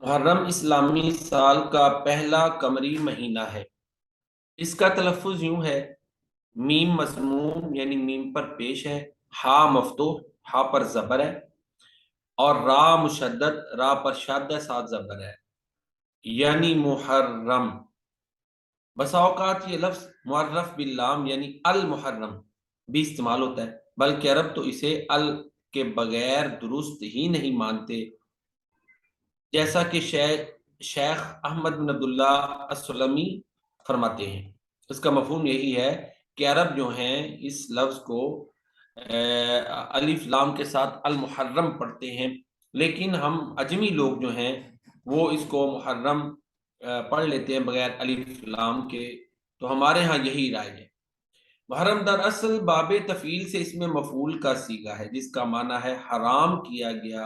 محرم اسلامی سال کا پہلا قمری مہینہ ہے۔ اس کا تلفظ یوں ہے: میم مسموم یعنی میم پر پیش ہے، ہا مفتوح ہا پر زبر ہے، اور را مشدد را پر شد ہے، ساتھ زبر ہے، یعنی محرم۔ بسا اوقات یہ لفظ معرف باللام یعنی المحرم بھی استعمال ہوتا ہے، بلکہ عرب تو اسے ال کے بغیر درست ہی نہیں مانتے، جیسا کہ شیخ احمد بن عبداللہ السلمی فرماتے ہیں۔ اس کا مفہوم یہی ہے کہ عرب جو ہیں اس لفظ کو الف لام کے ساتھ المحرم پڑھتے ہیں، لیکن ہم عجمی لوگ جو ہیں وہ اس کو محرم پڑھ لیتے ہیں بغیر الف لام کے، تو ہمارے ہاں یہی رائج ہے۔ محرم دراصل باب تفعیل سے اس میں مفعول کا صیغہ ہے، جس کا معنی ہے حرام کیا گیا،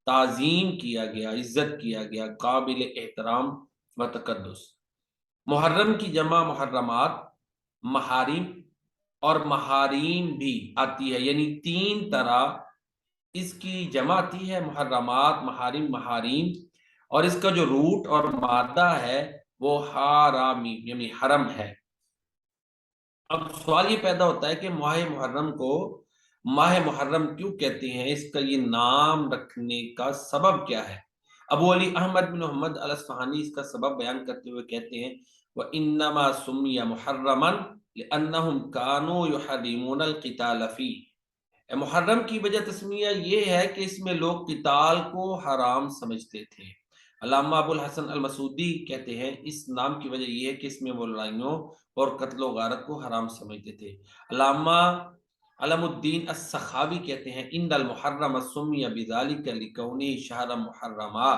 تعظیم کیا گیا، عزت کیا گیا، قابل احترام و تقدس۔ محرم کی جمع محرمات، محارم اور محاریم بھی آتی ہے، یعنی تین طرح اس کی جمع آتی ہے: محرمات، محارم، محاریم، اور اس کا جو روٹ اور مادہ ہے وہ حرامی یعنی حرم ہے۔ اب سوال یہ پیدا ہوتا ہے کہ ماہ محرم کو ماہ محرم کیوں کہتے ہیں؟ اس کا یہ نام رکھنے کا سبب کیا ہے؟ ابو علی احمد بن محمد الاصفہانی اس کا سبب بیان کرتے ہوئے کہتے ہیں: وَإِنَّمَا سُمِّيَ مُحَرَّمًا لِأَنَّهُمْ كَانُوا يُحَرِّمُونَ الْقِتَالَ فِيهِ۔ محرم کی وجہ تسمیہ یہ ہے کہ اس میں لوگ قتال کو حرام سمجھتے تھے۔ علامہ ابو الحسن المسعودی کہتے ہیں اس نام کی وجہ یہ ہے کہ اس میں وہ لڑائیوں اور قتل و غارت کو حرام سمجھتے تھے۔ علامہ علم الدین السخاوی کہتے ہیں ان المحرم سمی بذالک لکونہ شہر محرما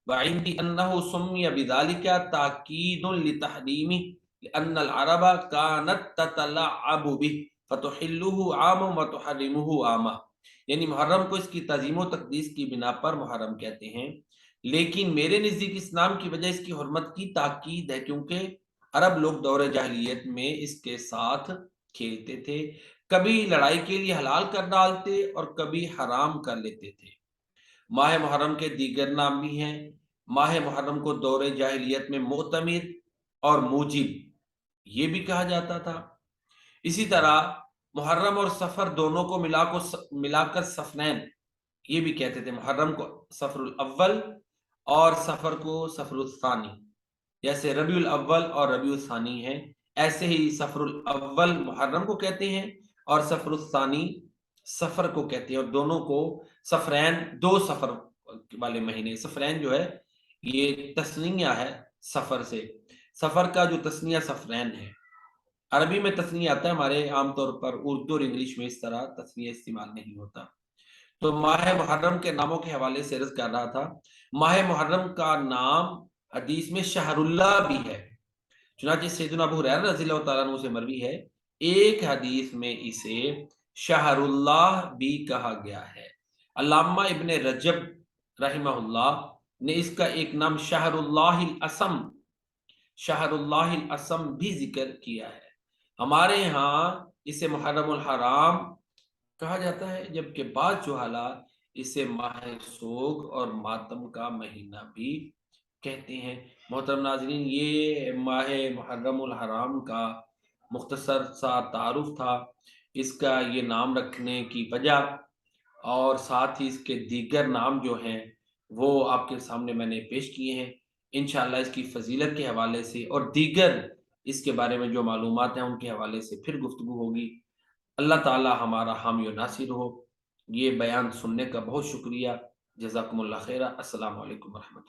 وعندی انہ سمی بذالک تاکید لتحریمہ لان العرب كانت تتلعب به فتحلہ عام وتحرمہ عامہ، یعنی محرم کو اس کی تعظیم و تقدیس کی بنا پر محرم کہتے ہیں، لیکن میرے نزدیک اس نام کی وجہ اس کی حرمت کی تاکید ہے، کیونکہ عرب لوگ دور جاہلیت میں اس کے ساتھ کھیلتے تھے، کبھی لڑائی کے لیے حلال کر ڈالتے اور کبھی حرام کر لیتے تھے۔ ماہ محرم کے دیگر نام بھی ہیں۔ ماہ محرم کو دور جاہلیت میں معتمر اور موجب یہ بھی کہا جاتا تھا۔ اسی طرح محرم اور سفر دونوں کو ملا کر سفرین یہ بھی کہتے تھے۔ محرم کو سفر الاول اور سفر کو سفر الثانی، جیسے ربیع الاول اور ربیع الثانی ہے، ایسے ہی سفر الاول محرم کو کہتے ہیں اور سفر الثانی سفر کو کہتے ہیں، اور دونوں کو سفرین، دو سفر والے مہینے۔ سفرین جو ہے یہ تثنیہ ہے سفر سے، سفر کا جو تثنیہ سفرین ہے۔ عربی میں تثنیہ آتا ہے، ہمارے عام طور پر اردو اور انگلش میں اس طرح تثنیہ استعمال نہیں ہوتا۔ تو ماہ محرم کے ناموں کے حوالے سے عرض کر رہا تھا، ماہ محرم کا نام حدیث میں شہر اللہ بھی ہے، چنانچہ سیدنا ابو ہریرہ رضی اللہ تعالیٰ عنہ سے مروی ہے، ایک حدیث میں اسے شہر اللہ بھی کہا گیا ہے۔ علامہ ابن رجب رحمہ اللہ نے اس کا ایک نام شہر اللہ الاسم، شہر اللہ الاسم بھی ذکر کیا ہے۔ ہمارے ہاں اسے محرم الحرام کہا جاتا ہے، جبکہ بعض جہالہ اسے ماہ سوگ اور ماتم کا مہینہ بھی کہتے ہیں۔ محترم ناظرین، یہ ماہ محرم الحرام کا مختصر سا تعارف تھا، اس کا یہ نام رکھنے کی وجہ اور ساتھ ہی اس کے دیگر نام جو ہیں وہ آپ کے سامنے میں نے پیش کیے ہیں۔ انشاءاللہ اس کی فضیلت کے حوالے سے اور دیگر اس کے بارے میں جو معلومات ہیں ان کے حوالے سے پھر گفتگو ہوگی۔ اللہ تعالی ہمارا حامی و ناصر ہو۔ یہ بیان سننے کا بہت شکریہ، جزاکم اللہ خیرہ۔ السلام علیکم ورحمۃ اللہ۔